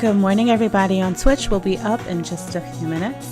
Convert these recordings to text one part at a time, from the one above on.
Good morning, everybody on Twitch. We'll be up in just a few minutes.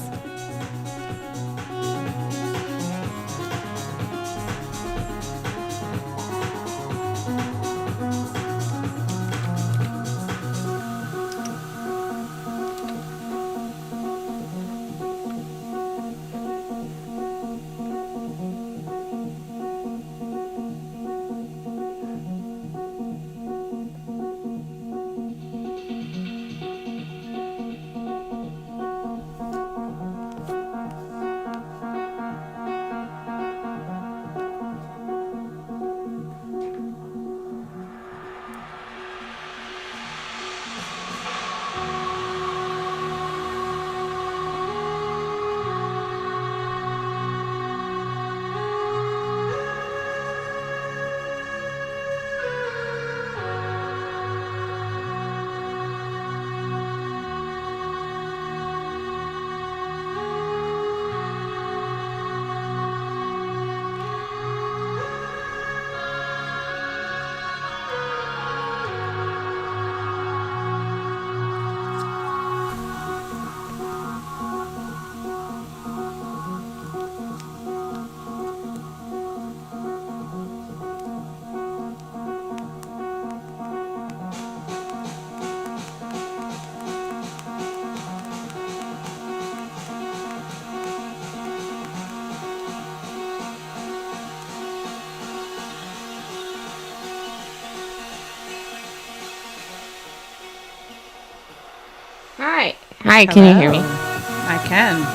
Hi, can you hear me? I can.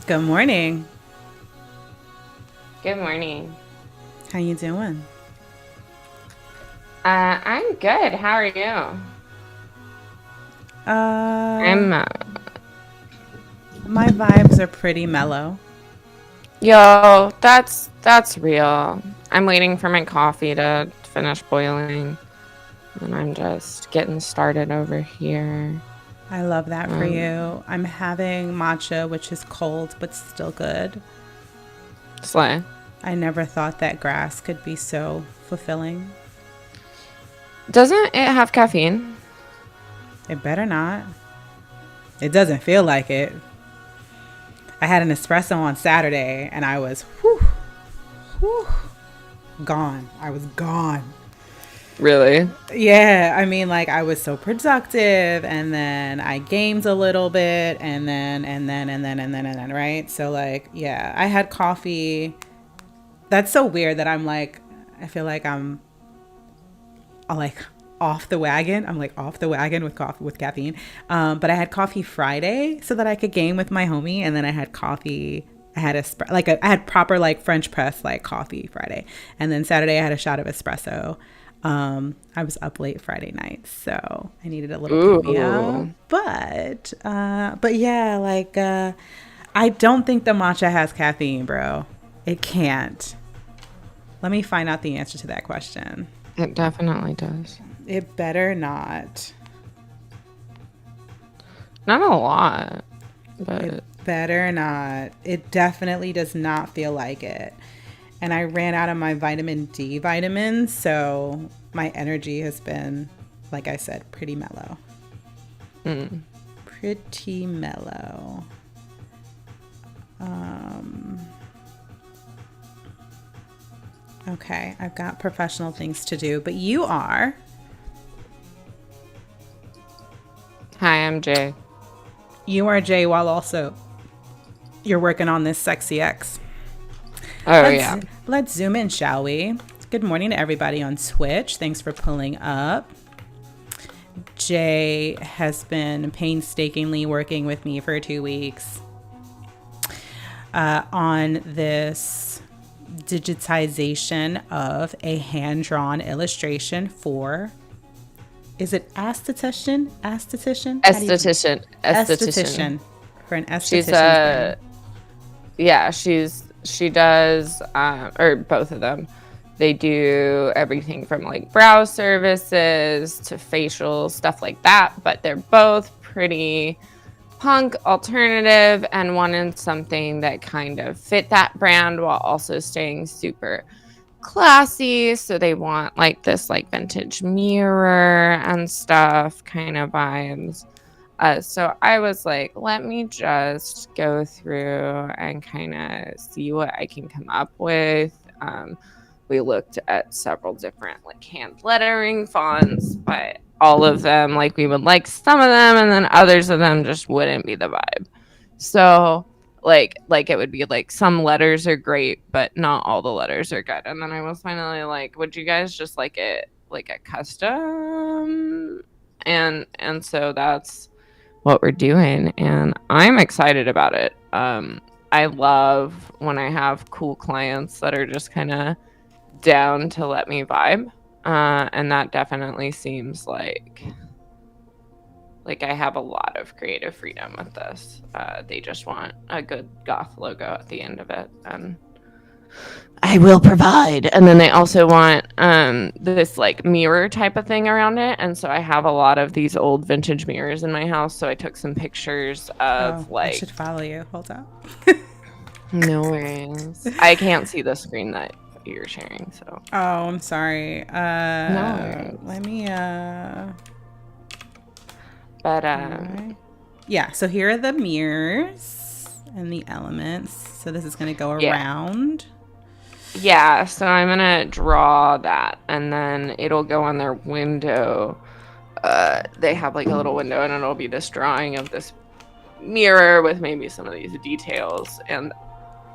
Good morning. Good morning. How you doing? I'm good. How are you? My vibes are pretty mellow. Yo, that's real. I'm waiting for my coffee to finish boiling, and I'm just getting started over here. I love that for you. I'm having matcha, which is cold but still good. Slay. I never thought that grass could be so fulfilling. Doesn't it have caffeine? It better not. It doesn't feel like it. I had an espresso on Saturday and I was gone. I was gone. Really? Yeah, I mean, like, I was so productive, and then I gamed a little bit, and then, right? So, like, yeah, I had coffee. That's so weird that I'm like, I feel like I'm like off the wagon. I'm like off the wagon with coffee, with caffeine. But I had coffee Friday so that I could game with my homie, and then I had coffee. I had proper like French press like coffee Friday, and then Saturday I had a shot of espresso. I was up late Friday night, so I needed a little pick me up. But yeah, like I don't think the matcha has caffeine, bro. It can't. Let me find out the answer to that question. It definitely does. It better not. Not a lot, but it better not. It definitely does not feel like it. And I ran out of my vitamin D vitamins, so my energy has been, like I said, pretty mellow. Pretty mellow. Okay, I've got professional things to do, but you are. Hi, I'm Jay. You are Jay while also you're working on this sexy X. Let's zoom in, shall we? Good morning to everybody on Twitch. Thanks for pulling up. Jay has been painstakingly working with me for 2 weeks on this digitization of a hand-drawn illustration for, is it esthetician? Esthetician? Esthetician. For an esthetician. She does, or both of them. They do everything from like brow services to facial stuff like that, but they're both pretty punk, alternative, and wanted something that kind of fit that brand while also staying super classy, so they want like this like vintage mirror and stuff kind of vibes. So I was like, let me just go through and kind of see what I can come up with. We looked at several different like hand lettering fonts, but all of them, like we would like some of them, and then others of them just wouldn't be the vibe. So like it would be like some letters are great, but not all the letters are good. And then I was finally like, would you guys just like it like a custom? And so that's what we're doing, and I'm excited about it. I love when I have cool clients that are just kind of down to let me vibe, and that definitely seems like I have a lot of creative freedom with this. They just want a good goth logo at the end of it, and I will provide. And then they also want this like mirror type of thing around it. And so I have a lot of these old vintage mirrors in my house. So I took some pictures of I should follow you. Hold up. No worries. I can't see the screen that you're sharing, so. Oh, I'm sorry. No. Let me But yeah, so here are the mirrors and the elements. So this is going to go around. Yeah, so I'm going to draw that, and then it'll go on their window. They have like a little window, and it'll be this drawing of this mirror with maybe some of these details, and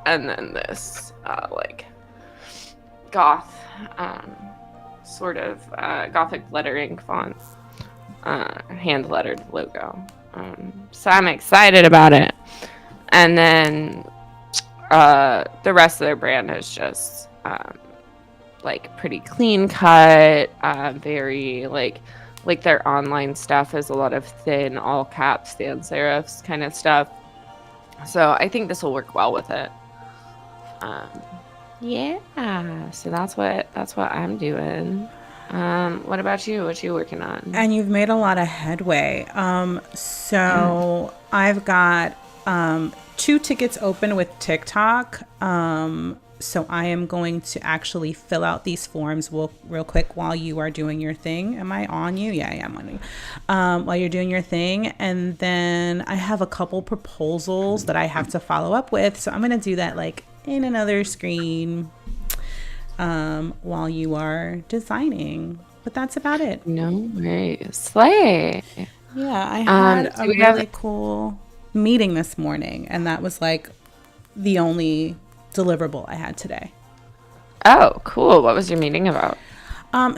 then this like goth sort of gothic lettering font, hand lettered logo. So I'm excited about it. And then the rest of their brand is just like pretty clean cut, very like their online stuff is a lot of thin all caps sans serifs kind of stuff. So I think this will work well with it. Yeah, so that's what I'm doing. What about you? What you working on? And you've made a lot of headway. So I've got 2 tickets open with TikTok. So I am going to actually fill out these forms real quick while you are doing your thing. Am I on you? Yeah, I am on you. While you're doing your thing. And then I have a couple proposals that I have to follow up with. So I'm going to do that like in another screen while you are designing. But that's about it. No worries. Slay. Yeah, I had a really cool meeting this morning, and that was like the only deliverable I had today. Oh, cool. What was your meeting about?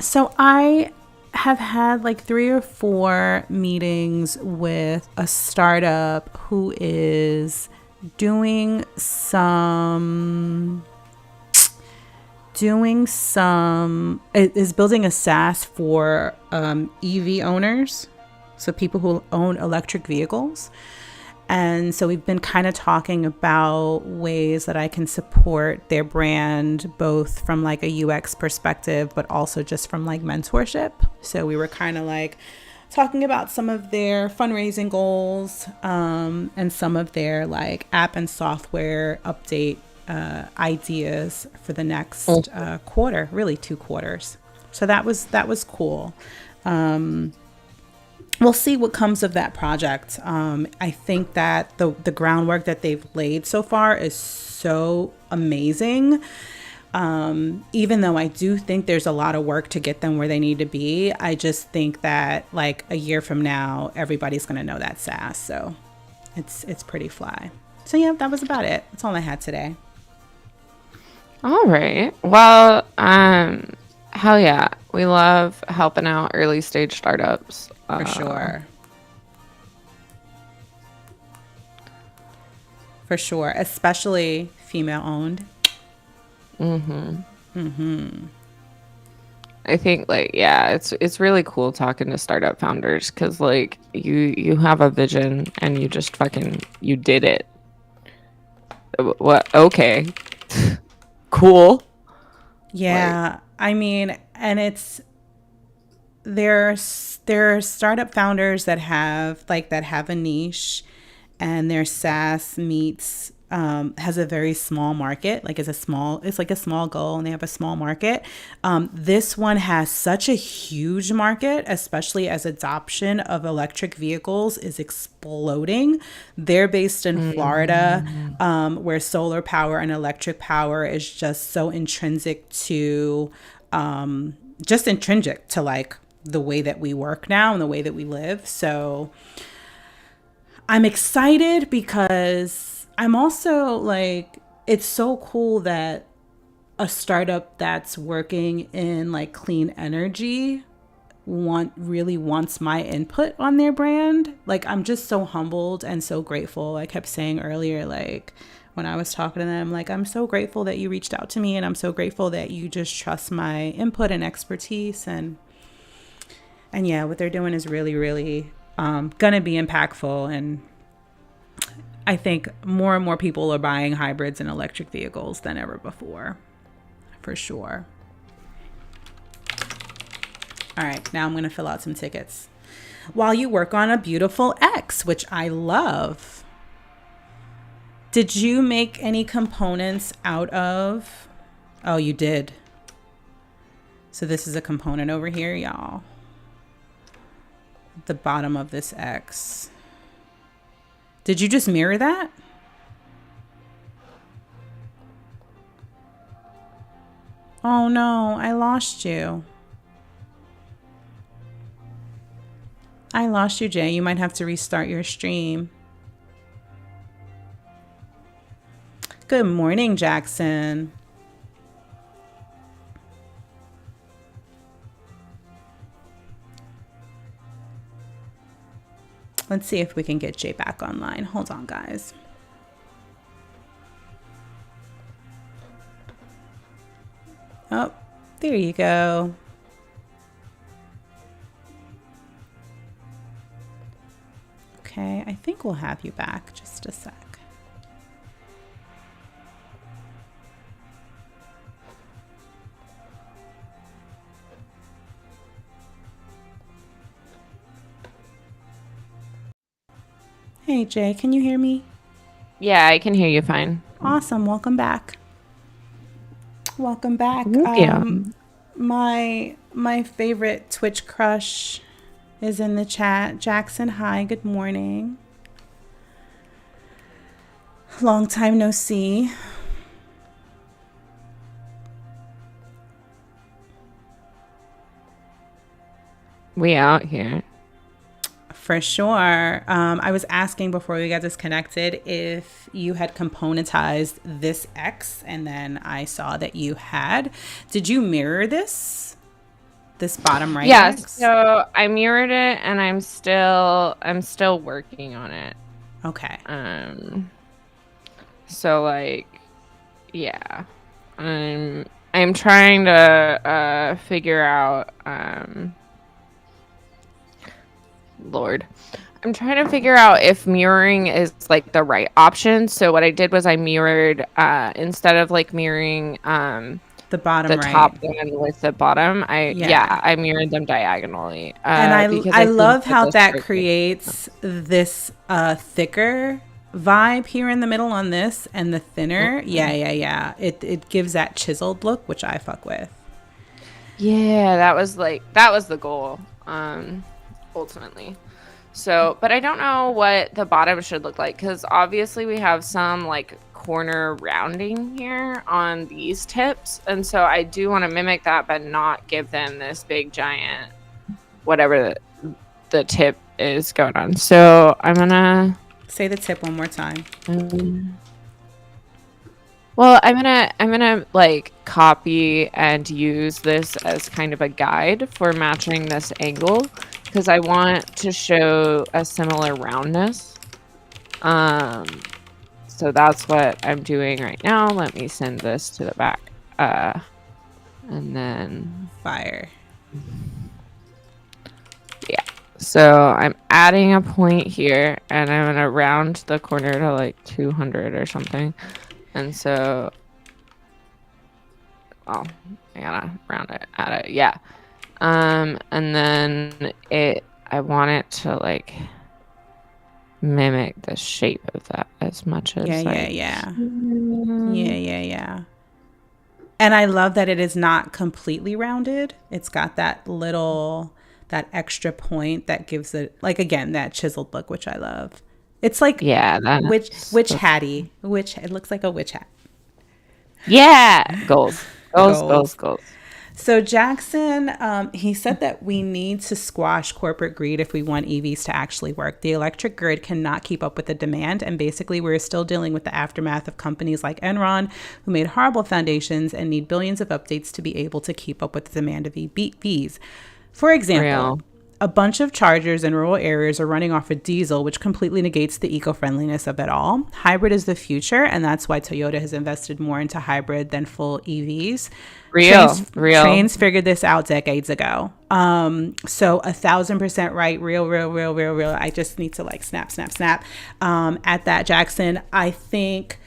So I have had like 3 or 4 meetings with a startup who is doing some is building a SaaS for EV owners, so people who own electric vehicles. And so we've been kind of talking about ways that I can support their brand, both from like a UX perspective, but also just from like mentorship. So we were kind of like talking about some of their fundraising goals and some of their like app and software update ideas for the next quarter, really 2 quarters. So that was cool. We'll see what comes of that project. I think that the groundwork that they've laid so far is so amazing. Even though I do think there's a lot of work to get them where they need to be, I just think that like a year from now, everybody's going to know that SaaS. So it's pretty fly. So yeah, that was about it. That's all I had today. All right. Well, hell yeah. We love helping out early stage startups. For sure. For sure. Especially female owned. I think like, yeah, it's really cool talking to startup founders because like you have a vision and you just you did it. What? Okay. Cool. Yeah. Like, I mean, and there are startup founders that have a niche, and their SaaS meets has a very small market. Like it's like a small goal, and they have a small market. This one has such a huge market, especially as adoption of electric vehicles is exploding. They're based in Florida, where solar power and electric power is just so intrinsic to, like the way that we work now and the way that we live. So I'm excited because I'm also like, it's so cool that a startup that's working in like clean energy really wants my input on their brand. Like, I'm just so humbled and so grateful. I kept saying earlier, like when I was talking to them, like, I'm so grateful that you reached out to me, and I'm so grateful that you just trust my input and expertise. And yeah, what they're doing is really, really gonna be impactful. And I think more and more people are buying hybrids and electric vehicles than ever before, for sure. All right, now I'm gonna fill out some tickets while you work on a beautiful X, which I love. Did you make any components out of? Oh, you did. So this is a component over here, y'all. The bottom of this X. Did you just mirror that? Oh no, I lost you. I lost you, Jay. You might have to restart your stream. Good morning, Jackson. Let's see if we can get Jay back online. Hold on, guys. Oh, there you go. Okay, I think we'll have you back. Just a sec. Hey, Jay, can you hear me? Yeah, I can hear you fine. Awesome. Welcome back. Welcome back. Yeah. My favorite Twitch crush is in the chat. Jackson, hi. Good morning. Long time no see. We out here. For sure. I was asking before we got disconnected if you had componentized this X, and then I saw that you had. Did you mirror this bottom right? Yes. X? So I mirrored it, and I'm still working on it. Okay. So like, yeah, I'm trying to figure out. Lord, I'm trying to figure out if mirroring is like the right option. So what I did was I mirrored instead of like mirroring the bottom, the right? top one with the bottom. I mirrored them diagonally. And I love how that creates this thicker vibe here in the middle on this, and the thinner. Mm-hmm. Yeah. It gives that chiseled look, which I fuck with. Yeah, that was the goal. Ultimately. So, but I don't know what the bottom should look like, because obviously we have some like corner rounding here on these tips, and so I do want to mimic that but not give them this big giant whatever the tip is going on. So I'm gonna say the tip one more time. Well, I'm gonna like copy and use this as kind of a guide for matching this angle, because I want to show a similar roundness. So that's what I'm doing right now. Let me send this to the back. And then fire. Yeah. So I'm adding a point here, and I'm gonna round the corner to like 200 or something. And so, I gotta round it, add it, yeah. And then I want it to like mimic the shape of that as much as Yeah. And I love that it is not completely rounded. It's got that extra point that gives it, like, again, that chiseled look, which I love. It's like witch hatty. It looks like a witch hat. Yeah, goals. So Jackson, he said that we need to squash corporate greed if we want EVs to actually work. The electric grid cannot keep up with the demand, and basically we're still dealing with the aftermath of companies like Enron, who made horrible foundations and need billions of updates to be able to keep up with the demand of EVs. For example, a bunch of chargers in rural areas are running off of diesel, which completely negates the eco-friendliness of it all. Hybrid is the future, and that's why Toyota has invested more into hybrid than full EVs. Trains figured this out decades ago. So 1,000% right. Real. I just need to like snap. At that, Jackson, I think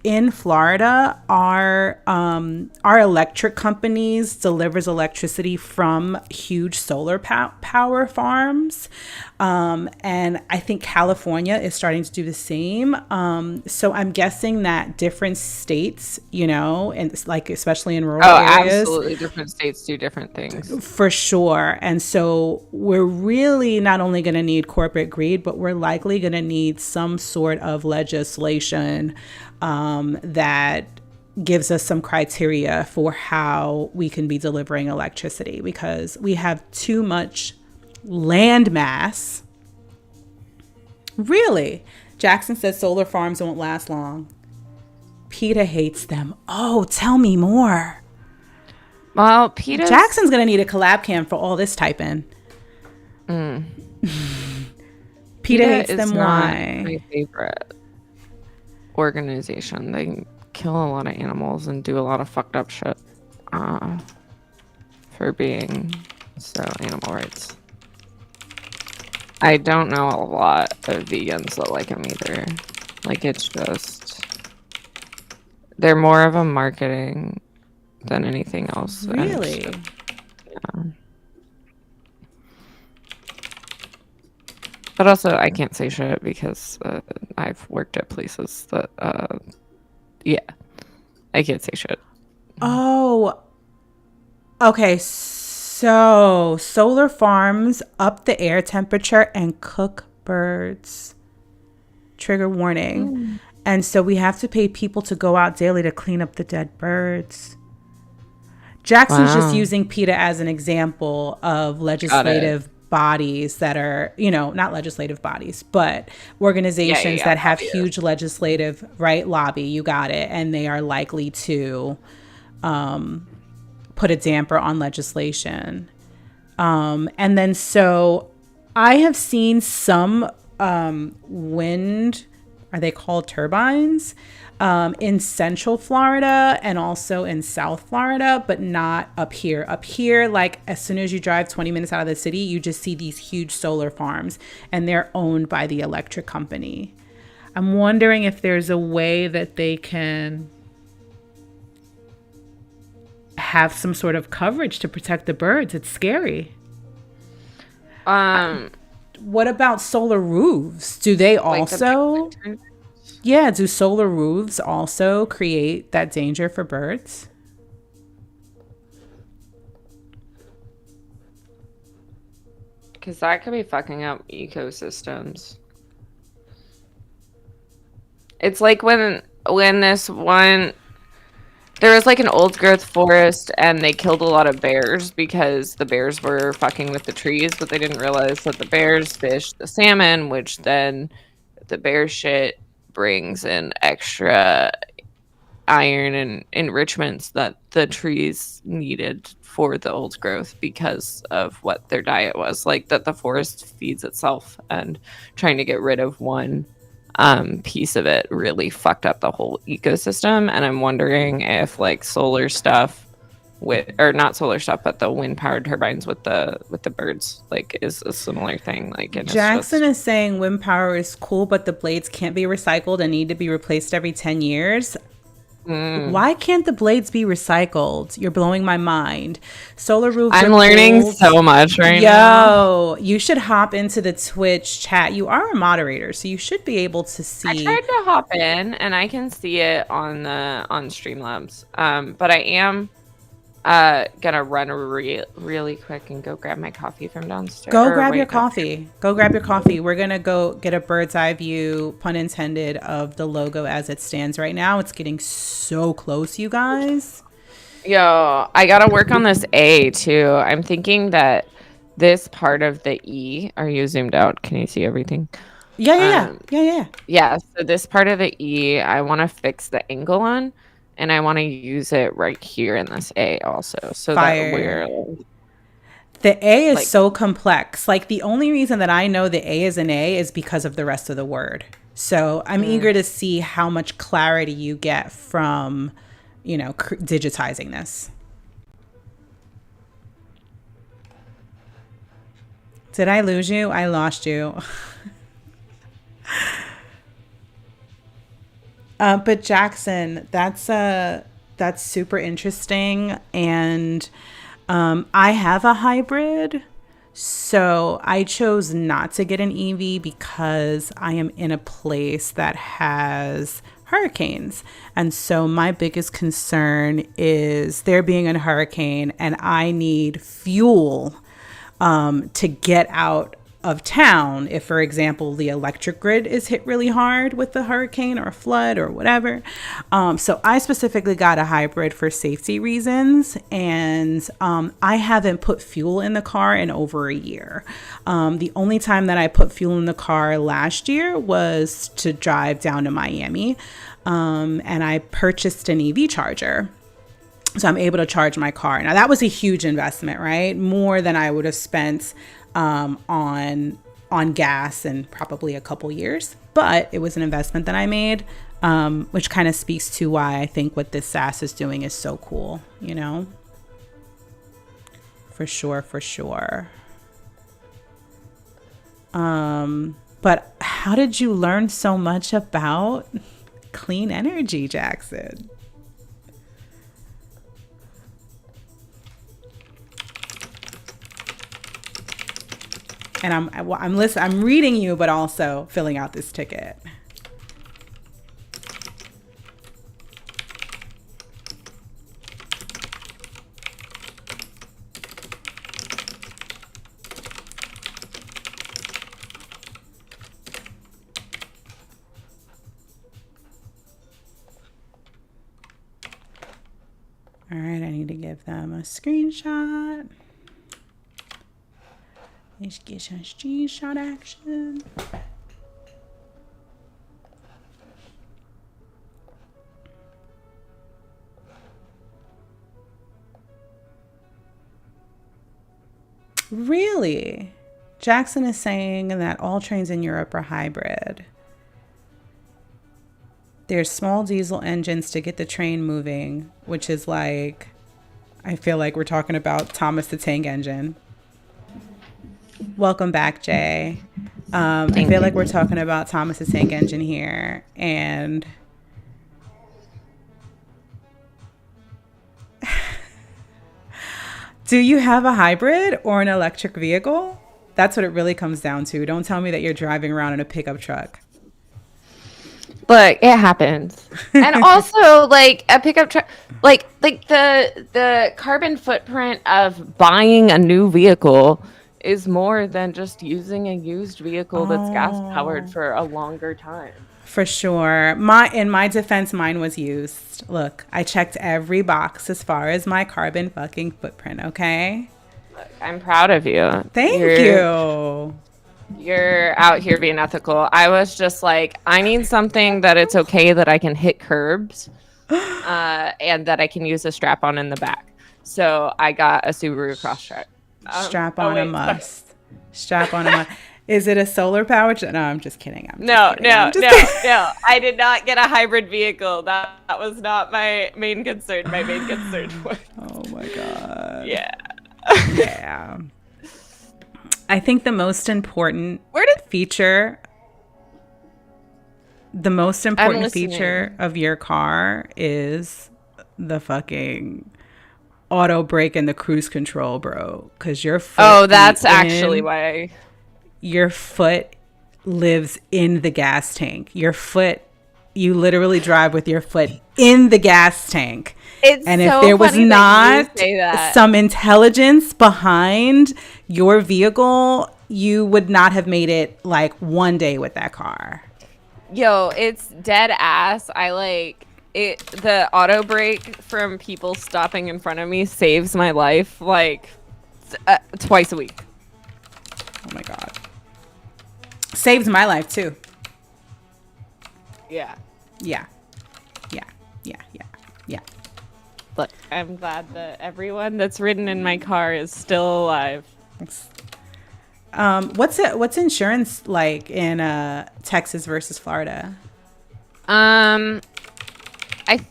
in Florida, our electric companies delivers electricity from huge solar power farms, and I think California is starting to do the same. So I'm guessing that different states, and like especially in rural areas, absolutely, different states do different things for sure. And so we're really not only going to need corporate greed, but we're likely going to need some sort of legislation that gives us some criteria for how we can be delivering electricity, because we have too much land mass. Really? Jackson says solar farms won't last long. PETA hates them. Oh, tell me more. Well, Jackson's going to need a collab cam for all this typing. PETA hates them. Why? My favorite organization. They kill a lot of animals and do a lot of fucked up shit for being so animal rights. I don't know a lot of vegans that like them either. Like, it's just, they're more of a marketing than anything else. Really? Yeah. But also, I can't say shit because I've worked at places that, I can't say shit. Oh, okay. So solar farms up the air temperature and cook birds. Trigger warning. And so we have to pay people to go out daily to clean up the dead birds. Jackson's just using PETA as an example of legislative bodies that are, not legislative bodies, but organizations that have huge legislative lobby. You got it. And they are likely to put a damper on legislation. And then so I have seen some wind, are they called turbines, in Central Florida and also in South Florida, but not up here. Up here, like as soon as you drive 20 minutes out of the city, you just see these huge solar farms, and they're owned by the electric company. I'm wondering if there's a way that they can have some sort of coverage to protect the birds. It's scary. What about solar roofs? Do they also... Yeah, do solar roofs also create that danger for birds? Because that could be fucking up ecosystems. It's like when this one... There was like an old growth forest and they killed a lot of bears because the bears were fucking with the trees, but they didn't realize that the bears fished the salmon, which then the bear shit brings in extra iron and enrichments that the trees needed for the old growth because of what their diet was. Like that the forest feeds itself, and trying to get rid of one piece of it really fucked up the whole ecosystem. And I'm wondering if like solar stuff or not solar stuff, but the wind powered turbines with the birds like is a similar thing. Like Jackson is saying wind power is cool, but the blades can't be recycled and need to be replaced every 10 years. Why can't the blades be recycled? You're blowing my mind. Solar roofs I'm are learning cool. so much right now. Yo, you should hop into the Twitch chat. You are a moderator, so you should be able to I see. tried to hop in and I can see it on Streamlabs. But I am gonna run really quick and go grab my coffee from downstairs. Go grab your coffee. Go grab your coffee. We're gonna go get a bird's eye view, pun intended, of the logo as it stands right now. It's getting so close, you guys. Yo, I gotta work on this A too. I'm thinking that this part of the E, are you zoomed out? Can you see everything? Yeah. So this part of the E, I want to fix the angle on, and I want to use it right here in this A also. So Fire. that we're the A is so complex. Like the only reason that I know the A is an A is because of the rest of the word. So I'm eager to see how much clarity you get from, digitizing this. Did I lose you? I lost you. But Jackson, that's super interesting. And I have a hybrid. So I chose not to get an EV because I am in a place that has hurricanes. And so my biggest concern is there being a hurricane and I need fuel to get out of town if, for example, the electric grid is hit really hard with the hurricane or a flood or whatever. So I specifically got a hybrid for safety reasons, and I haven't put fuel in the car in over a year. The only time that I put fuel in the car last year was to drive down to Miami, and I purchased an EV charger. So I'm able to charge my car. Now that was a huge investment, right? More than I would have spent on gas in probably a couple years, but it was an investment that I made, which kind of speaks to why I think what this SaaS is doing is so cool, for sure. But how did you learn so much about clean energy, Jackson? And I'm listening. I'm reading you, but also filling out this ticket. All right, I need to give them a screenshot. Let's get some screenshot action. Really? Jackson is saying that all trains in Europe are hybrid. There's small diesel engines to get the train moving, which is like, I feel like we're talking about Thomas the Tank Engine. Welcome back, Jay. I feel like we're talking about Thomas the Tank Engine here. And do you have a hybrid or an electric vehicle? That's what it really comes down to. Don't tell me that you're driving around in a pickup truck. Look, it happens. And also, like, a pickup truck, like the carbon footprint of buying a new vehicle is more than just using a used vehicle that's gas powered for a longer time. For sure. In my defense, mine was used. Look, I checked every box as far as my carbon fucking footprint, okay? Look, I'm proud of you. Thank you. You're out here being ethical. I was just like, I need something that it's okay that I can hit curbs and that I can use a strap-on in the back. So I got a Subaru Crosstrek. Strap-on a must. Strap-on a must. Is it a solar powered? No, I'm just kidding. No. I did not get a hybrid vehicle. That was not my main concern. My main concern was... Oh my God. Yeah. Yeah. I think the most important feature... The most I'm important listening. feature of your car is the fucking auto brake and the cruise control, bro. Because your foot. Oh, that's actually why. Your foot lives in the gas tank. Your foot, you literally drive with your foot in the gas tank. It's And so if there was funny not that you say that. some intelligence behind your vehicle, you would not have made it like one day with that car. Yo, it's dead ass. I like it. The auto brake from people stopping in front of me saves my life like twice a week. Oh my God. Saves my life too. Yeah. Yeah. Look, I'm glad that everyone that's ridden in my car is still alive. What's insurance like in Texas versus Florida? I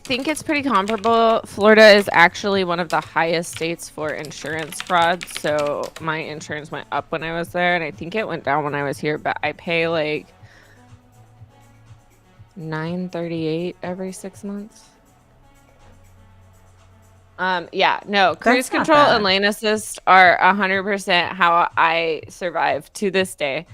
think it's pretty comparable. Florida is actually one of the highest states for insurance fraud. So my insurance went up when I was there, and I think it went down when I was here. But I pay like $938 every 6 months. Cruise control and lane assist are 100% how I survive to this day.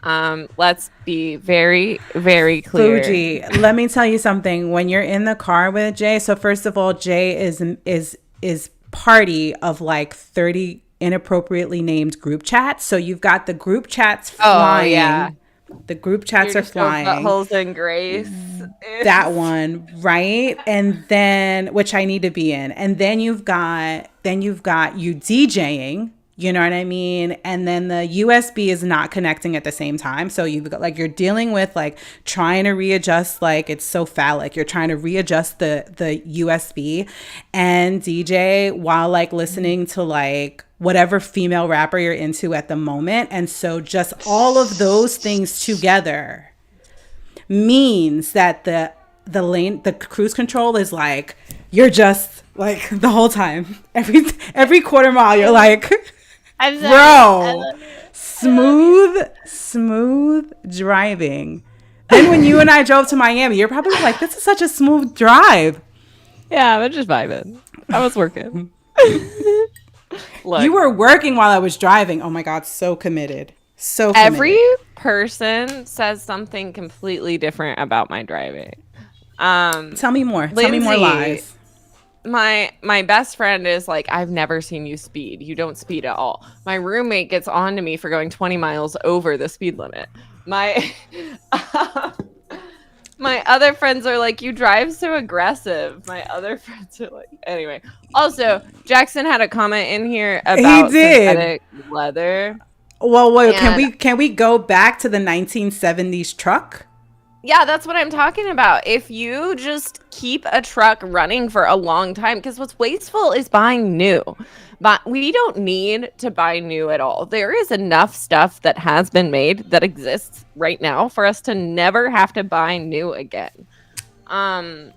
Let's be very, very clear. Fuji, let me tell you something. When you're in the car with Jay, so first of all, Jay is party of like 30 inappropriately named group chats. So you've got the group chats flying. Oh, yeah. The group chats are flying. Buttholes and Grace. That one, right? And then, which I need to be in. And then you've got you DJing. You know what I mean? And then the USB is not connecting at the same time. So you've got like, you're dealing with like trying to readjust, like it's so phallic. You're trying to readjust the USB and DJ while like listening to like whatever female rapper you're into at the moment. And so just all of those things together means that the cruise control is like, you're just like the whole time, every quarter mile, you're like, I'm sorry. bro, smooth driving. Then when you and I drove to Miami, you're probably like, this is such a smooth drive. Yeah, I'm just vibing. I was working. Look, you were working while I was driving. Oh my God, so committed. So committed. Every person says something completely different about my driving. Tell me more. Lindsay, tell me more lies. My best friend is like, I've never seen you speed. You don't speed at all. My roommate gets on to me for going 20 miles over the speed limit. My my other friends are like, you drive so aggressive. My other friends are like, anyway. Also, Jackson had a comment in here about synthetic leather. Well, wait, can we go back to the 1970s truck? Yeah, that's what I'm talking about. If you just keep a truck running for a long time, because what's wasteful is buying new. But we don't need to buy new at all. There is enough stuff that has been made that exists right now for us to never have to buy new again. And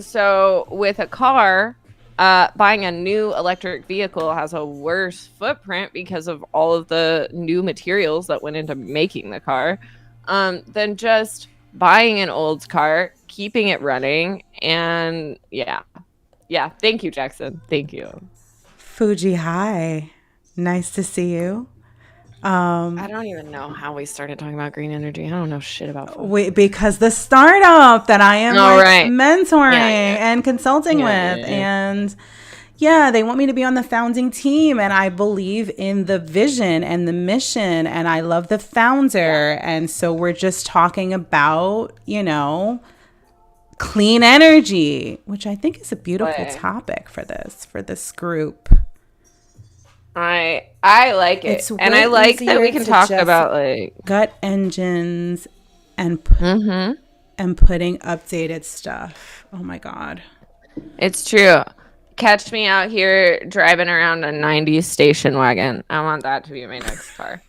so with a car, buying a new electric vehicle has a worse footprint because of all of the new materials that went into making the car, than just buying an old car, keeping it running, and yeah. Thank you, Jackson. Thank you. Fuji, hi. Nice to see you. I don't even know how we started talking about green energy. I don't know shit about food. Wait, because the startup that I am mentoring and consulting with, and they want me to be on the founding team, and I believe in the vision and the mission, and I love the founder, and so we're just talking about, clean energy, which I think is a beautiful topic for this group. I like it, and I like that we can talk about like gut engines and putting updated stuff. Oh my God, it's true. Catch me out here driving around a 90s station wagon. I want that to be my next car.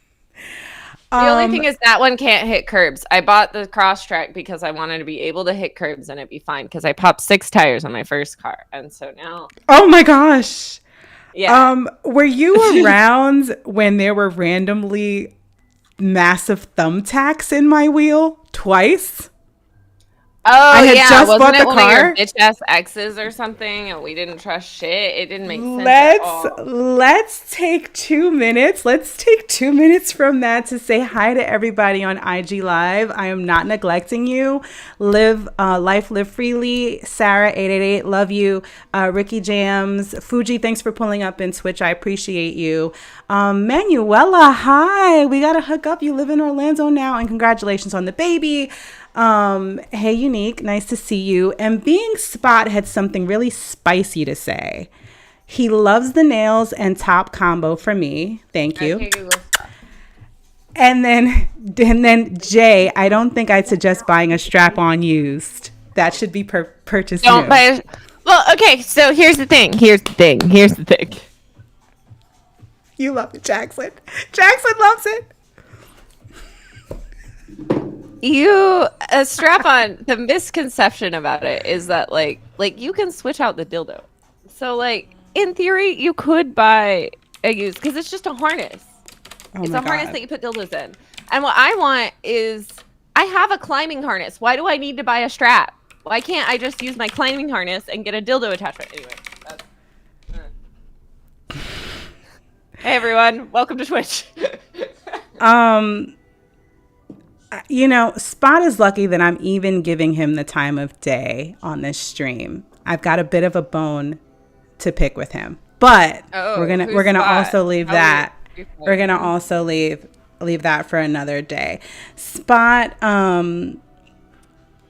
The only thing is that one can't hit curbs. I bought the Crosstrek because I wanted to be able to hit curbs and it'd be fine because I popped 6 tires on my first car, and so now. Oh my gosh. Yeah. Were you around when there were randomly massive thumbtacks in my wheel twice? Oh I had yeah, just wasn't bought it the one of your car. bitch ass exes or something? And we didn't trust shit. It didn't make sense at Let's all. let's take 2 minutes. Let's take 2 minutes from that to say hi to everybody on IG Live. I am not neglecting you. Live life, live freely. Sarah 888, love you. Ricky Jams, Fuji, thanks for pulling up in Twitch. I appreciate you. Manuela, hi. We gotta hook up. You live in Orlando now, and congratulations on the baby. Hey, Unique, nice to see you. And Being Spot had something really spicy to say. He loves the nails and top combo for me. Thank you. Okay, Google. And then Jay, I don't think I'd suggest buying a strap-on used. That should be purchased Don't new. buy a... Well, okay, so here's the thing. Here's the thing. You love it, Jackson. Jackson loves it. A strap on, the misconception about it is that like you can switch out the dildo. So like in theory you could buy a used, because it's just a harness. It's a harness that you put dildos in. And what I want is, I have a climbing harness. Why do I need to buy a strap? Why can't I just use my climbing harness and get a dildo attachment? Anyway, hey everyone, welcome to Twitch. Spot is lucky that I'm even giving him the time of day on this stream. I've got a bit of a bone to pick with him, but we're gonna also leave that. We're gonna also leave that for another day. Spot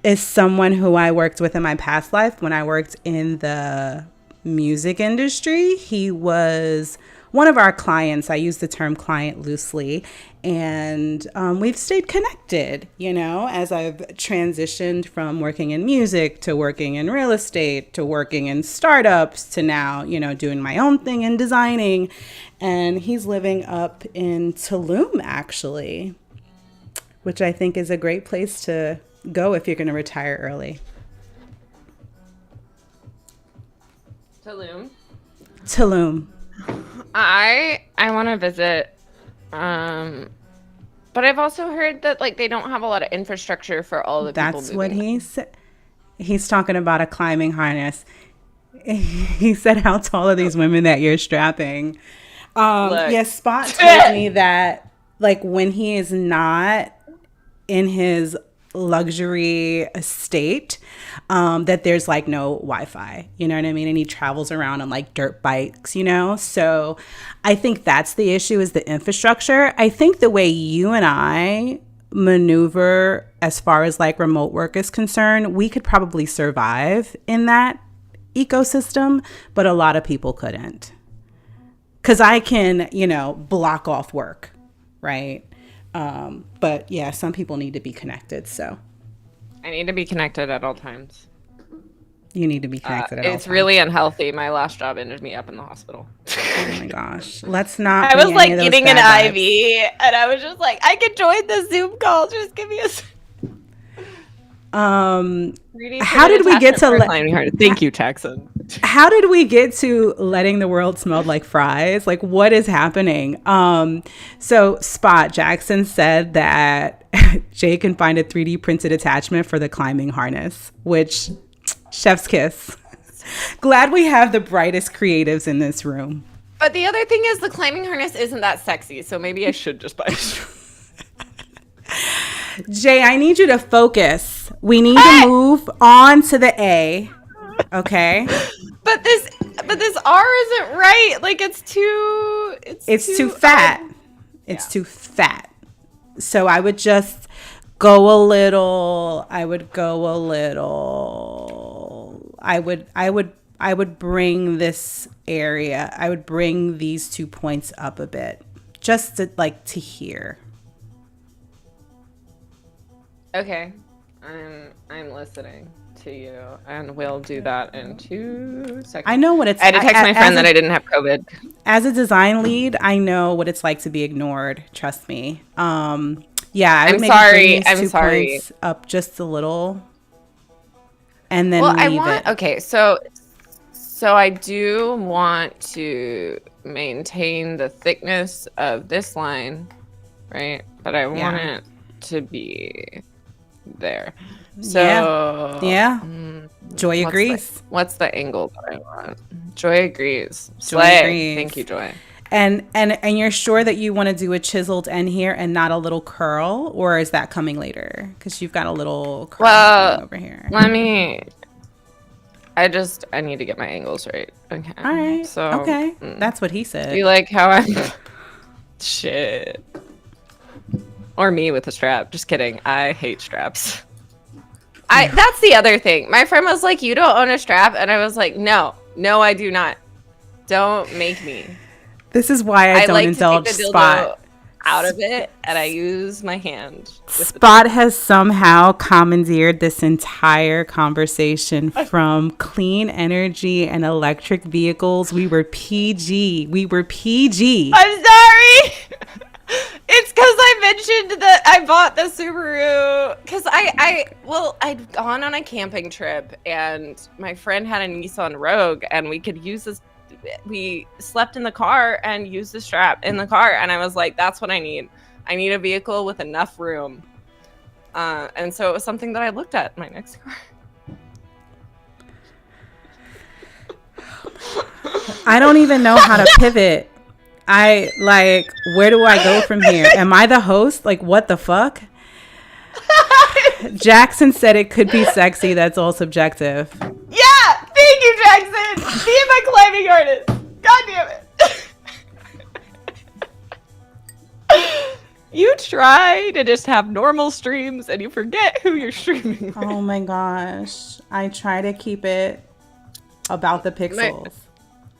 is someone who I worked with in my past life when I worked in the music industry. He was one of our clients. I use the term client loosely, and we've stayed connected, as I've transitioned from working in music to working in real estate to working in startups to now, doing my own thing and designing. And he's living up in Tulum, actually, which I think is a great place to go if you're going to retire early. Tulum. I want to visit, but I've also heard that like they don't have a lot of infrastructure for all the people. That's what he said. He's talking about a climbing harness. He said, "How tall are these women that you're strapping?" Yes, Spot told me that like when he is not in his luxury estate, that there's like no Wi-Fi, you know what I mean? And he travels around on like dirt bikes, so I think that's the issue, is the infrastructure. I think the way you and I maneuver as far as like remote work is concerned, we could probably survive in that ecosystem, but a lot of people couldn't, because I can block off work, right? But yeah, some people need to be connected. So I need to be connected at all times. You need to be connected at all It's times. really unhealthy. My last job ended me up in the hospital. Oh my gosh. Let's not. I was like getting an IV, and I was just like, I can join the Zoom call. Just give me a. How did we get to Thank you, Jackson. How did we get to letting the world smell like fries? Like, what is happening? So Spot Jackson said that Jay can find a 3D printed attachment for the climbing harness, which chef's kiss. Glad we have the brightest creatives in this room. But the other thing is the climbing harness isn't that sexy, so maybe I should just buy it. Jay, I need you to focus. We need to move on to the A. Okay. But this R isn't right. Like it's too fat. It's too fat. So I would just go a little. I would bring this area. I would bring these 2 points up a bit, just to here. Okay, I'm listening to you, and we'll do that in 2 seconds. I know what it's. I had to text my friend that I didn't have COVID. As a design lead, I know what it's like to be ignored. Trust me. Yeah, I'm sorry. Points up just a little, and then leave it. Okay, so I do want to maintain the thickness of this line, right? But I want it to be there. So yeah. Joy agrees. What's the angle that I want? Joy agrees. Slay. Agrees. Thank you, Joy. And you're sure that you want to do a chiseled end here and not a little curl, or is that coming later? Because you've got a little curl over here. I need to get my angles right. Okay. All right. So okay, that's what he said. You like how I shit. Or me with a strap. Just kidding. I hate straps. That's the other thing. My friend was like, "You don't own a strap," and I was like, "No, I do not. Don't make me." This is why I don't like indulge to take the Spot out of it, and I use my hand. Spot has somehow commandeered this entire conversation from clean energy and electric vehicles. We were PG. I'm sorry. It's because I mentioned that I bought the Subaru because I'd gone on a camping trip and my friend had a Nissan Rogue and we could use this. We slept in the car and used the strap in the car, and I was like, "That's what I need. I need a vehicle with enough room." And so it was something that I looked at in my next car. I don't even know how to pivot. Where do I go from here? Am I the host? Like, what the fuck? Jackson said it could be sexy. That's all subjective. Yeah, thank you, Jackson. Be my climbing artist. God damn it. You try to just have normal streams and you forget who you're streaming with. Oh my gosh. I try to keep it about the pixels.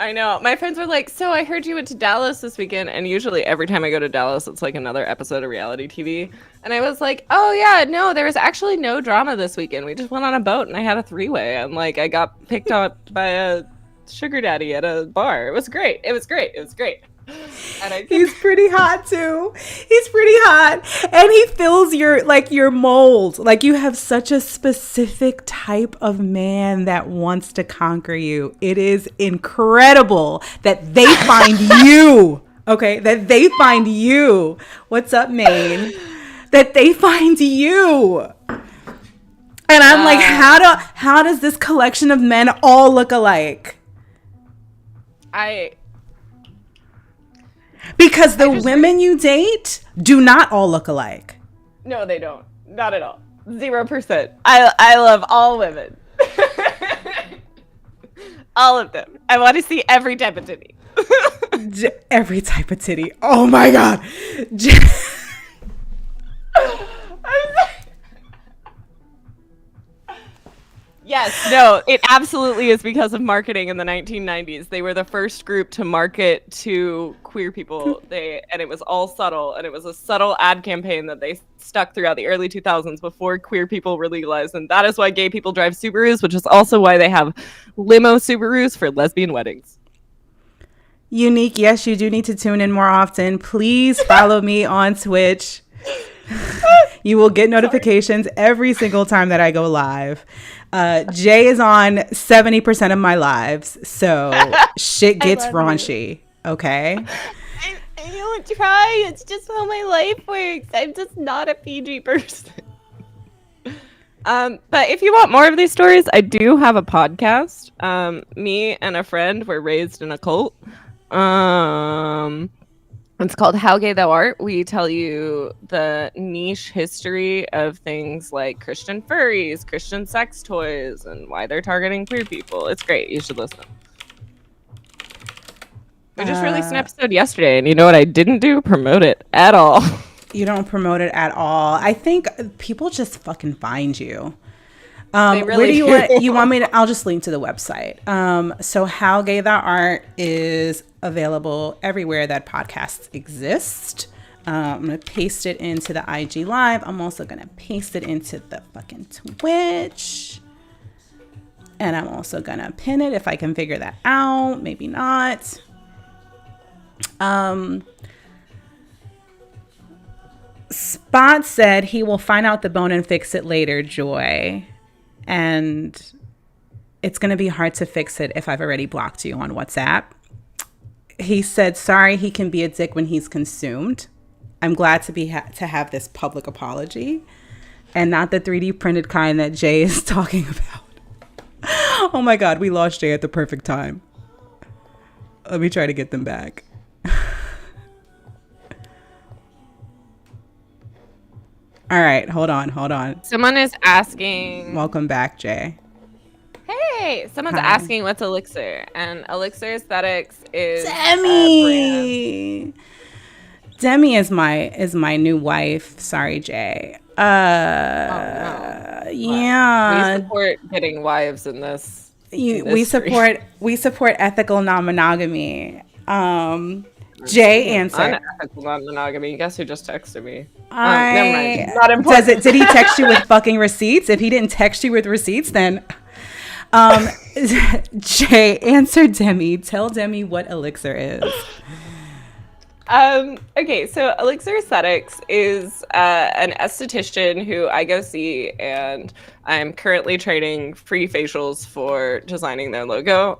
I know. My friends were like, "So I heard you went to Dallas this weekend." And usually every time I go to Dallas, it's like another episode of reality TV. And I was like, "Oh yeah, no, there was actually no drama this weekend. We just went on a boat and I had a three-way. And like, I got picked up by a sugar daddy at a bar. It was great. It was great. And he's pretty hot too. He's pretty hot. And he fills your mold. Like, you have such a specific type of man that wants to conquer you. It is incredible that they find you. Okay, that they find you. What's up, Maine? That they find you. And I'm like, how does this collection of men all look alike? Because the women you date do not all look alike. No, they don't. Not at all. 0%. I love all women. All of them. I want to see every type of titty. Every type of titty. Oh my God. Yes, no, it absolutely is because of marketing in the 1990s. They were the first group to market to queer people. And it was all subtle, and it was a subtle ad campaign that they stuck throughout the early 2000s before queer people were legalized. And that is why gay people drive Subarus, which is also why they have limo Subarus for lesbian weddings. Unique, yes, you do need to tune in more often. Please follow me on Twitch. You will get notifications every single time that I go live. Jay is on 70% of my lives, so shit gets raunchy. Okay. I don't try. It's just how my life works. I'm just not a PG person. But if you want more of these stories, I do have a podcast. Me and a friend were raised in a cult. It's called How Gay Thou Art. We tell you the niche history of things like Christian furries, Christian sex toys, and why they're targeting queer people. It's great. You should listen. We just released an episode yesterday, and you know what I didn't do? Promote it at all. You don't promote it at all. I think people just fucking find you. Where do you want me to? I'll just link to the website. So How Gay Thou Art is available everywhere that podcasts exist. I'm going to paste it into the IG Live. I'm also going to paste it into the fucking Twitch. And I'm also going to pin it if I can figure that out. Maybe not. Spot said he will find out the bone and fix it later, Joy. And it's going to be hard to fix it if I've already blocked you on WhatsApp. He said, sorry, he can be a dick when he's consumed. I'm glad to have this public apology. and not the 3D printed kind that Jay is talking about. Oh my God, we lost Jay at the perfect time. Let me try to get them back. All right, hold on. Someone is asking. Welcome back, Jay. Hey, someone's Hi. asking what's Elixir, and Elixir Aesthetics is Demi. Demi is my new wife. Sorry, Jay. Oh, no. Yeah. We support getting wives in this. We support ethical non-monogamy. Jay answered. Unethical non-monogamy. Guess who just texted me? Never mind. Not important. Did he text you with fucking receipts? If he didn't text you with receipts, then Jay, answer Demi. Tell Demi what Elixir is. Okay, so Elixir Aesthetics is an esthetician who I go see, and I'm currently trading free facials for designing their logo.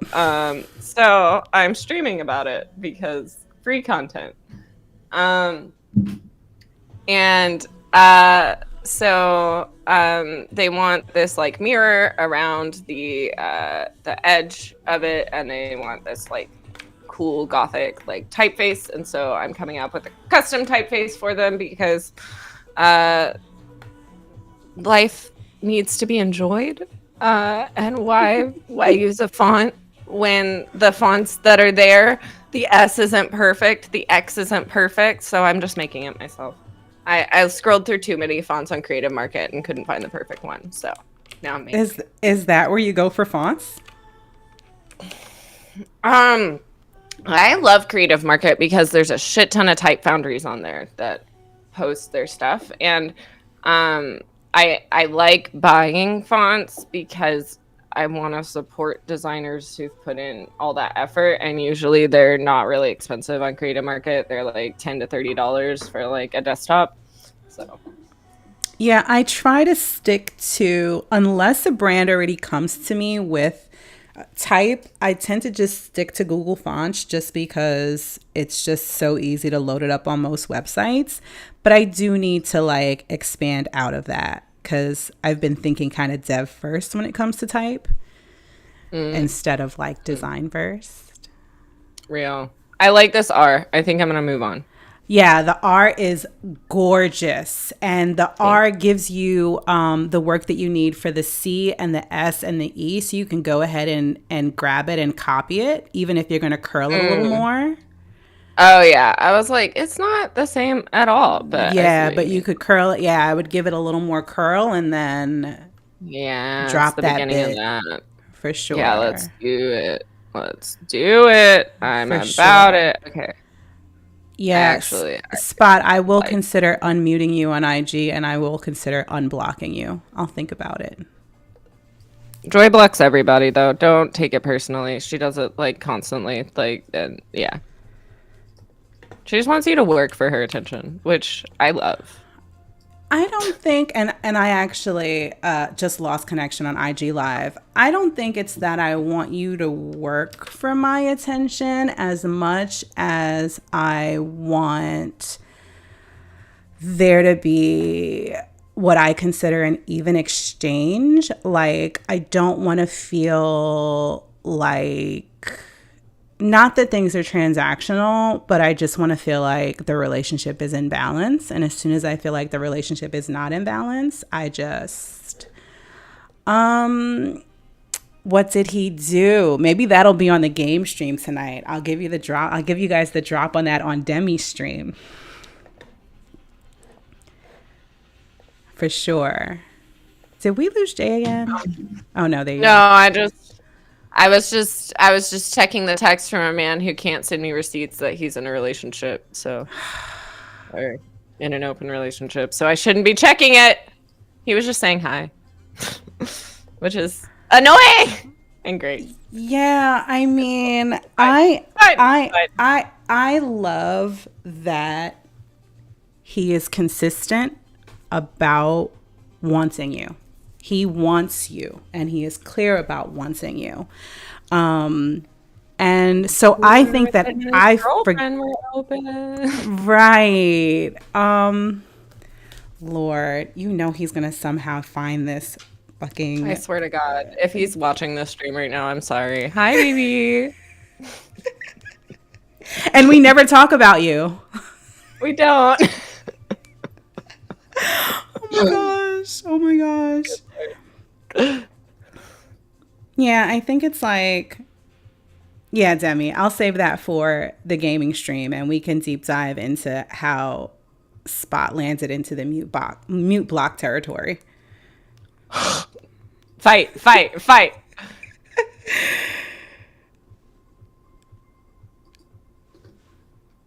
So I'm streaming about it because free content. So they want this like mirror around the edge of it, and they want this like cool gothic like typeface, and so I'm coming up with a custom typeface for them because life needs to be enjoyed, and why use a font when the fonts that are there, the S isn't perfect, the X isn't perfect, so I'm just making it myself. I scrolled through too many fonts on Creative Market and couldn't find the perfect one, so now I'm making it. Is that where you go for fonts? I love Creative Market because there's a shit ton of type foundries on there that post their stuff, and I like buying fonts because I want to support designers who've put in all that effort, and usually they're not really expensive on Creative Market. They're like $10 to $30 for like a desktop. So yeah, I try to stick to, unless a brand already comes to me with type, I tend to just stick to Google Fonts just because it's just so easy to load it up on most websites. But I do need to like expand out of that because I've been thinking kind of dev first when it comes to type instead of like design first. Real. I like this R. I think I'm going to move on. Yeah, the R is gorgeous. And the R gives you the work that you need for the C and the S and the E. So you can go ahead and grab it and copy it, even if you're going to curl it a little more. Oh, yeah. I was like, it's not the same at all. But yeah, but you could curl it. Yeah, I would give it a little more curl and then drop the that beginning bit of that. for sure. Yeah, let's do it. I'm about it. Okay. Yes. Spot, I will consider unmuting you on IG, and I will consider unblocking you. I'll think about it. Joy blocks everybody, though. Don't take it personally. She does it like constantly. Like, and yeah. She just wants you to work for her attention, which I love. I don't think, and I actually just lost connection on IG Live. I don't think it's that I want you to work for my attention as much as I want there to be what I consider an even exchange. Like, I don't want to feel like, not that things are transactional, but I just want to feel like the relationship is in balance. And as soon as I feel like the relationship is not in balance, I just, what did he do? Maybe that'll be on the game stream tonight. I'll give you the drop. I'll give you guys the drop on that on Demi's stream. For sure. Did we lose Jay again? Oh no, they. No, I was just checking the text from a man who can't send me receipts that he's in a relationship, so or in an open relationship. So I shouldn't be checking it. He was just saying hi. Which is annoying and great. Yeah, I mean, I love that he is consistent about wanting you. He wants you, and he is clear about wanting you. And so I think that right. Lord, you know he's gonna somehow find this I fucking. swear to God, if he's watching this stream right now, I'm sorry. Hi, baby. And we never talk about you. We don't. Oh my gosh. Oh my gosh. Yeah, I think it's like, yeah, Demi, I'll save that for the gaming stream and we can deep dive into how Spot landed into the mute block territory. Fight, fight, fight.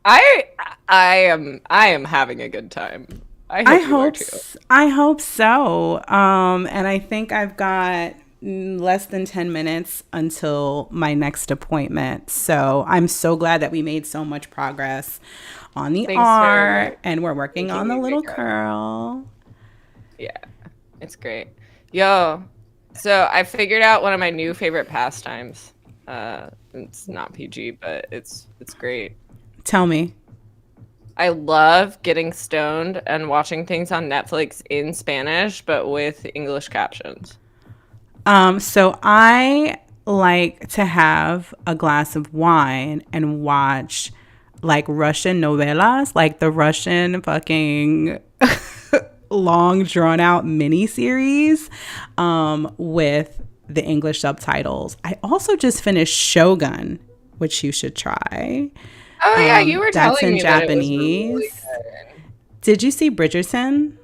I am having a good time. I hope so. And I think I've got less than 10 minutes until my next appointment. So I'm so glad that we made so much progress on the art and we're working on the little curl. Yeah, it's great. Yo, so I figured out one of my new favorite pastimes. It's not PG, but it's great. Tell me. I love getting stoned and watching things on Netflix in Spanish, but with English captions. So I like to have a glass of wine and watch like Russian novelas, like the Russian fucking long drawn out miniseries, with the English subtitles. I also just finished Shogun, which you should try. Oh yeah, you were that's telling in me Japanese. That it was really good. Did you see Bridgerton?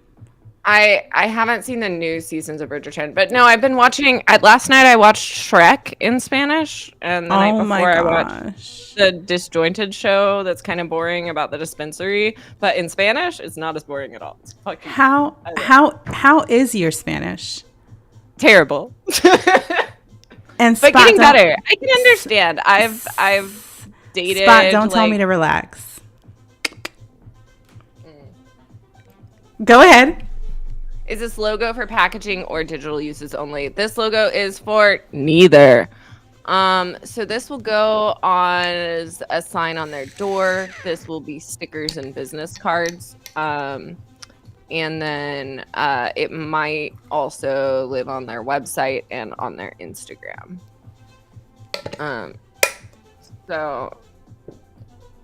I haven't seen the new seasons of Bridgerton, but no, I've been watching. Last night I watched Shrek in Spanish, and the night before I watched the Disjointed show that's kind of boring about the dispensary, but in Spanish it's not as boring at all. It's fucking how is your Spanish? Terrible. And but getting better. I can understand. I've dated. Spot, don't tell me to relax. Go ahead. Is this logo for packaging or digital uses only? This logo is for neither. So this will go on as a sign on their door. This will be stickers and business cards. And then it might also live on their website and on their Instagram. So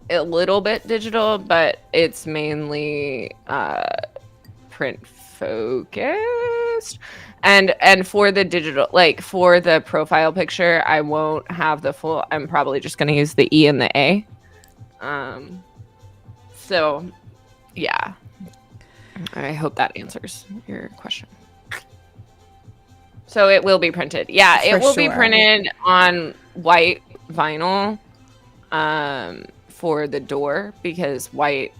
a little bit digital, but it's mainly print focused. And for the digital, like for the profile picture, I won't have the full, I'm probably just going to use the E and the A. So yeah, I hope that answers your question. So it will be printed. Yeah, it will be printed on white vinyl for the door, because white,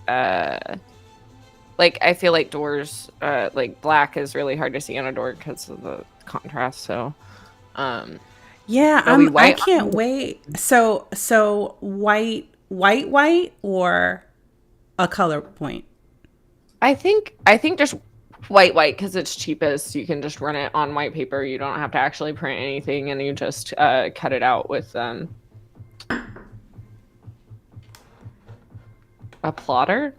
like I feel like doors, like black is really hard to see on a door because of the contrast. So yeah, I can't wait. So white or a color point? I think just white because it's cheapest. You can just run it on white paper. You don't have to actually print anything, and you just cut it out with a plotter.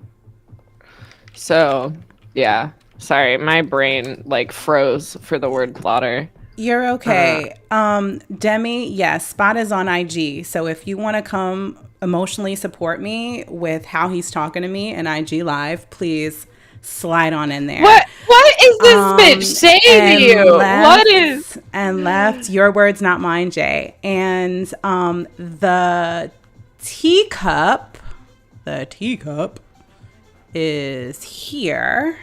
So yeah, sorry, my brain like froze for the word plotter. You're okay. Demi, yes, Spot is on IG. So if you want to come emotionally support me with how he's talking to me in IG Live, please slide on in there. What is this bitch saying to you? What is? And left, your words, not mine, Jay. And the teacup is here,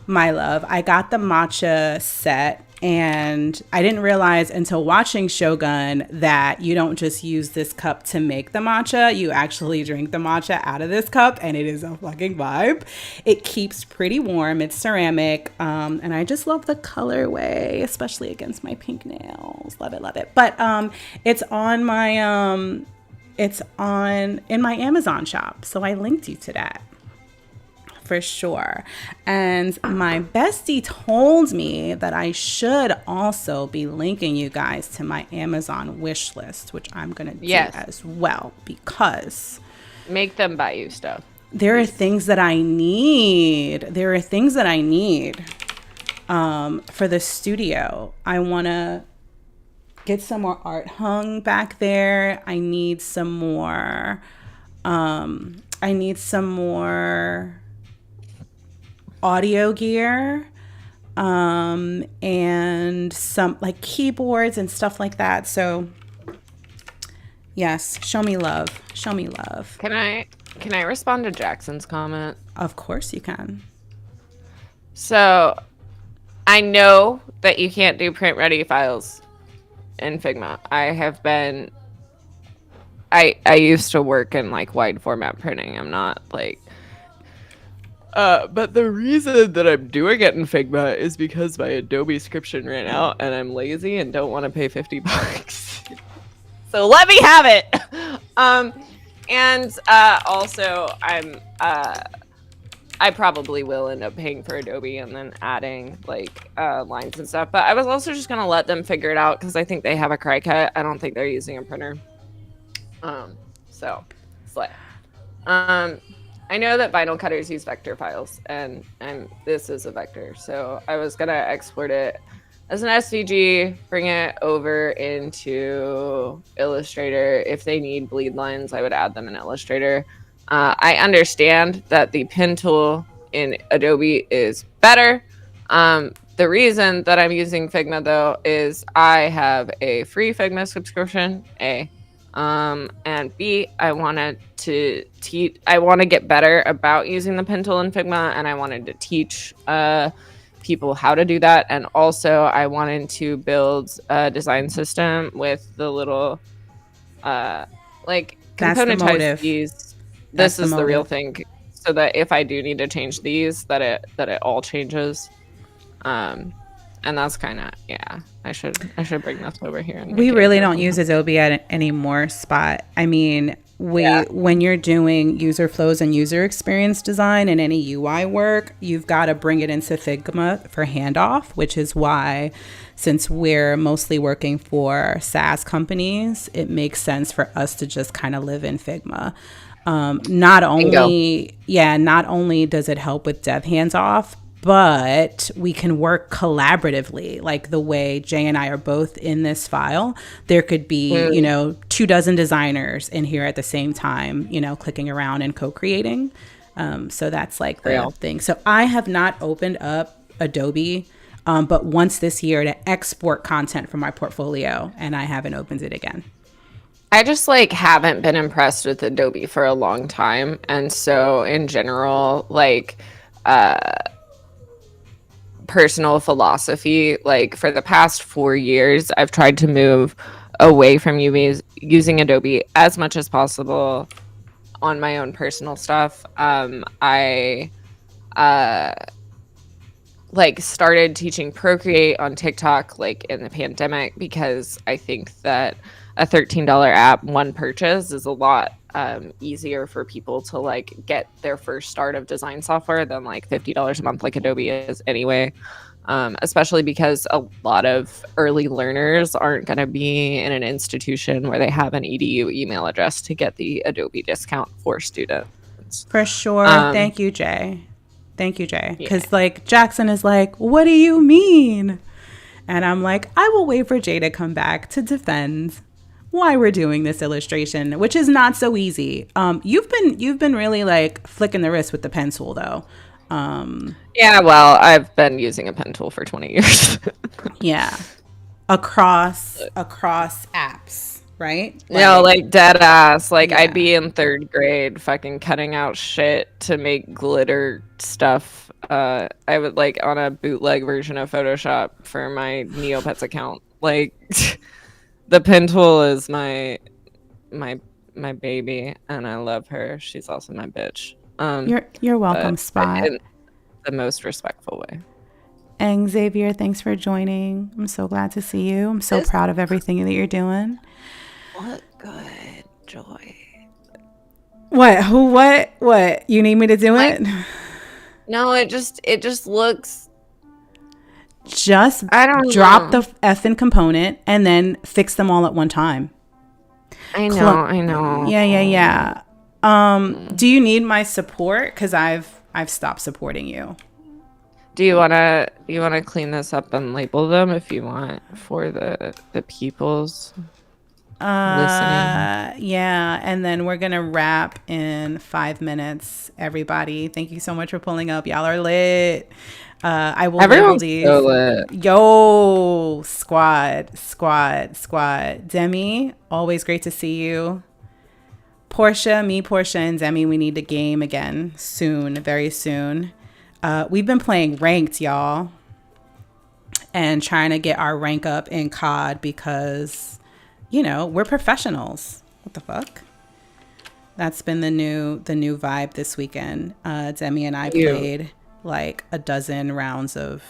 my love. I got the matcha set, and I didn't realize until watching Shogun that you don't just use this cup to make the matcha. You actually drink the matcha out of this cup, and it is a fucking vibe. It keeps pretty warm. It's ceramic, and I just love the colorway, especially against my pink nails. Love it. But it's on my in my Amazon shop, so I linked you to that. For sure. And my bestie told me that I should also be linking you guys to my Amazon wish list, which I'm going to do as well, because make them buy you stuff. there are things that I need. For the studio. I want to get some more art hung back there. I need some more audio gear, and some like keyboards and stuff like that. So yes, show me love. Can I respond to Jackson's comment? Of course you can. So I know that you can't do print ready files in Figma. I used to work in like wide format printing. I'm not like but the reason that I'm doing it in Figma is because my Adobe subscription ran out and I'm lazy and don't want to pay $50. So let me have it. And also I probably will end up paying for Adobe and then adding like lines and stuff. But I was also just gonna let them figure it out because I think they have a cry cut. I don't think they're using a printer. So slay. I know that vinyl cutters use vector files, and this is a vector. So I was gonna export it as an SVG, bring it over into Illustrator. If they need bleed lines, I would add them in Illustrator. I understand that the pen tool in Adobe is better. The reason that I'm using Figma though is I have a free Figma subscription, A. And B, I wanted to get better about using the pen tool in Figma, and I wanted to teach people how to do that. And also I wanted to build a design system with the little like componentize these. This is the real thing, so that if I do need to change these, that it all changes. And that's kind of, yeah, I should bring this over here. And we really don't use Adobe at any more spot. I mean, when you're doing user flows and user experience design and any UI work, you've got to bring it into Figma for handoff, which is why, since we're mostly working for SaaS companies, it makes sense for us to just kind of live in Figma. Not only does it help with dev hands off, but we can work collaboratively, like the way Jey and I are both in this file. There could be, 24 designers in here at the same time, clicking around and co-creating. So that's like the thing. So I have not opened up Adobe, but once this year to export content from my portfolio, and I haven't opened it again. I just like haven't been impressed with Adobe for a long time. And so in general, like personal philosophy, like for the past 4 years, I've tried to move away from using Adobe as much as possible on my own personal stuff. I like started teaching Procreate on TikTok like in the pandemic because I think that a $13 app, one purchase, is a lot easier for people to like get their first start of design software than like $50 a month like Adobe is anyway. Especially because a lot of early learners aren't going to be in an institution where they have an edu email address to get the Adobe discount for students. For sure. Thank you, Jey. Because like Jackson is like, what do you mean? And I'm like, I will wait for Jey to come back to defend why we're doing this illustration, which is not so easy. You've been really like flicking the wrist with the pen tool though. Yeah, well, I've been using a pen tool for 20 years. Yeah. Across apps, right? Like dead ass. Like I'd be in 3rd grade fucking cutting out shit to make glitter stuff. I would like on a bootleg version of Photoshop for my Neopets account. Like the pen tool is my baby, and I love her. She's also my bitch. You're welcome, Spot. In the most respectful way. And Xavier, thanks for joining. I'm so glad to see you. I'm so proud of everything that you're doing. What good joy. What? You need me to do it? No, it just looks. Just drop the effing component and then fix them all at one time. I know. Yeah. Do you need my support? Because I've stopped supporting you. Do you wanna clean this up and label them if you want for the people's listening? Yeah, and then we're gonna wrap in 5 minutes. Everybody, thank you so much for pulling up. Y'all are lit. I will label Everyone's these. so lit. Yo, squad. Demi, always great to see you. Portia, and Demi, we need to game again soon, very soon. We've been playing ranked, y'all, and trying to get our rank up in COD because, we're professionals. What the fuck? That's been the new vibe this weekend. Demi and I played like a dozen rounds of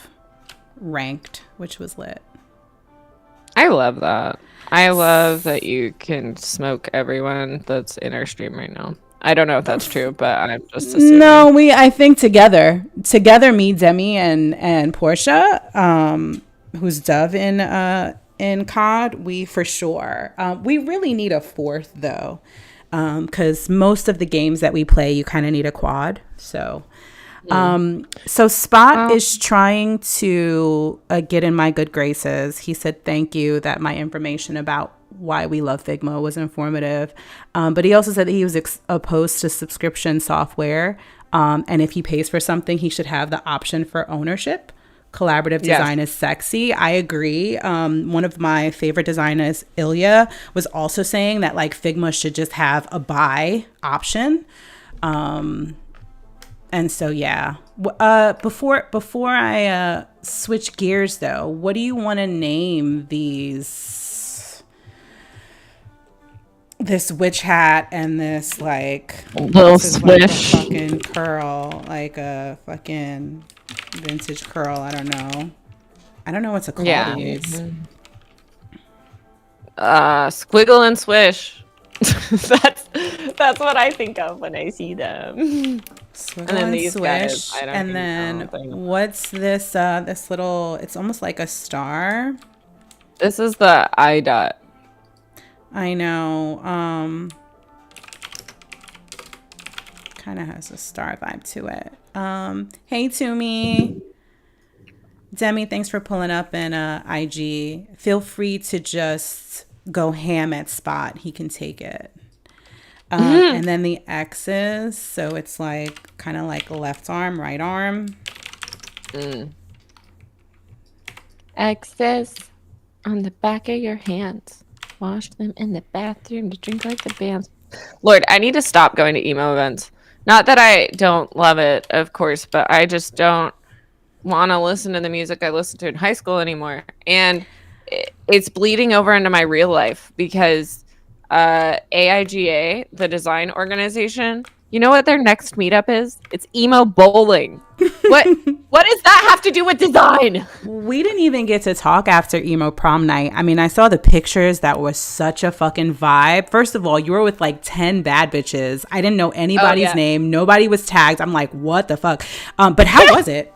ranked, which was lit. I love that. I love that you can smoke everyone that's in our stream right now. I don't know if that's true, but I'm just assuming. No, I think together, me, Demi, and Portia, who's Dove in COD, we for sure. We really need a fourth though, because most of the games that we play, you kind of need a quad. So, so Spot is trying to get in my good graces. He said thank you that my information about why we love Figma was informative, but he also said that he was opposed to subscription software, and if he pays for something, he should have the option for ownership. Collaborative design is sexy. I agree. One of my favorite designers, Ilya, was also saying that like Figma should just have a buy option. And so, yeah, before I switch gears, though, what do you want to name this witch hat and this like little swish, like a fucking curl, like a fucking vintage curl? I don't know what to call these. Squiggle and swish. That's what I think of when I see them. Squiggle and these swish, guys, and then what's this? This little, it's almost like a star. This is the I dot. I know. Kind of has a star vibe to it. Hey, Toomey. Demi, thanks for pulling up in IG. Feel free to just go ham at Spot. He can take it. And then the X's, so it's like kind of like left arm, right arm. X's on the back of your hands. Wash them in the bathroom to drink like the bands. Lord, I need to stop going to emo events. Not that I don't love it, of course, but I just don't want to listen to the music I listened to in high school anymore. And it's bleeding over into my real life because AIGA, the design organization, you know what their next meetup is? It's emo bowling. What does that have to do with design? We didn't even get to talk after emo prom night. I mean, I saw the pictures. That was such a fucking vibe. First of all, you were with like 10 bad bitches. I didn't know anybody's name. Nobody was tagged. I'm like, what the fuck? But how was it?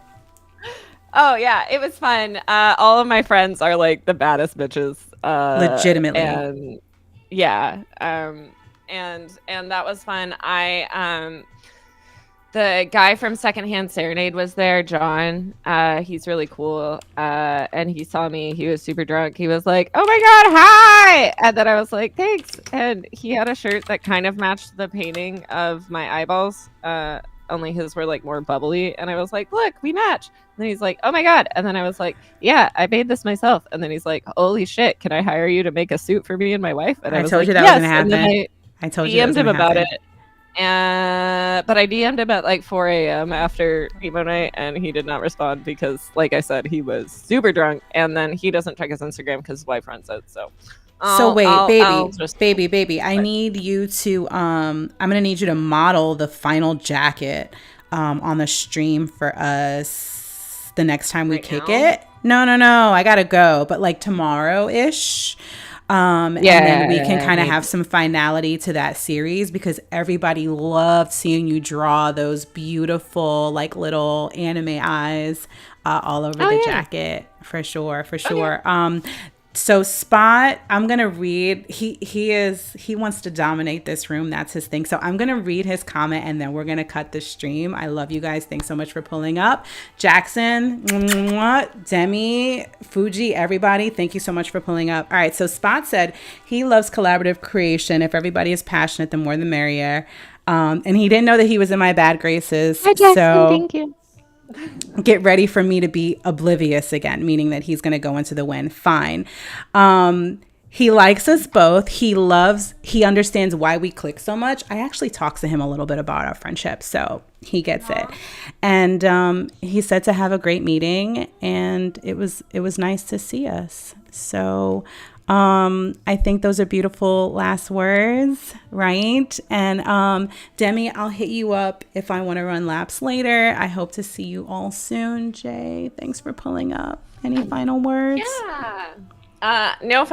Oh yeah, it was fun. All of my friends are like the baddest bitches. Legitimately. And yeah. And that was fun. The guy from Secondhand Serenade was there, John. He's really cool. And he saw me. He was super drunk. He was like, "Oh my God, hi!" And then I was like, "Thanks." And he had a shirt that kind of matched the painting of my eyeballs. Only his were like more bubbly. And I was like, "Look, we match." And then he's like, "Oh my God." And then I was like, "Yeah, I made this myself." And then he's like, "Holy shit, can I hire you to make a suit for me and my wife?" And I was told like, you that yes. was gonna happen. I told you DM'd him about it. But I DM'd him at like 4 a.m. after emo night, and he did not respond because, like I said, he was super drunk, and then he doesn't check his Instagram because his wife runs it. So baby, I need you to I'm gonna need you to model the final jacket on the stream for us the next time we kick it. No, I gotta go, but like tomorrow-ish. And then we can kind of have some finality to that series because everybody loved seeing you draw those beautiful like little anime eyes all over the jacket. For sure. So Spot, I'm gonna read. He wants to dominate this room. That's his thing. So I'm gonna read his comment and then we're gonna cut the stream. I love you guys. Thanks so much for pulling up. Jackson, mwah, Demi, Fuji, everybody. Thank you so much for pulling up. All right. So Spot said he loves collaborative creation. If everybody is passionate, the more the merrier. And he didn't know that he was in my bad graces. Hi, Jackson. So Thank you. get ready for me to be oblivious again, meaning that he's going to go into the win. Fine. He likes us both. He understands why we click so much. I actually talked to him a little bit about our friendship, so he gets it. And he said to have a great meeting, and it was nice to see us. So I think those are beautiful last words, right? And Demi, I'll hit you up if I want to run laps later. I hope to see you all soon. Jay, thanks for pulling up. Any final words? Yeah. No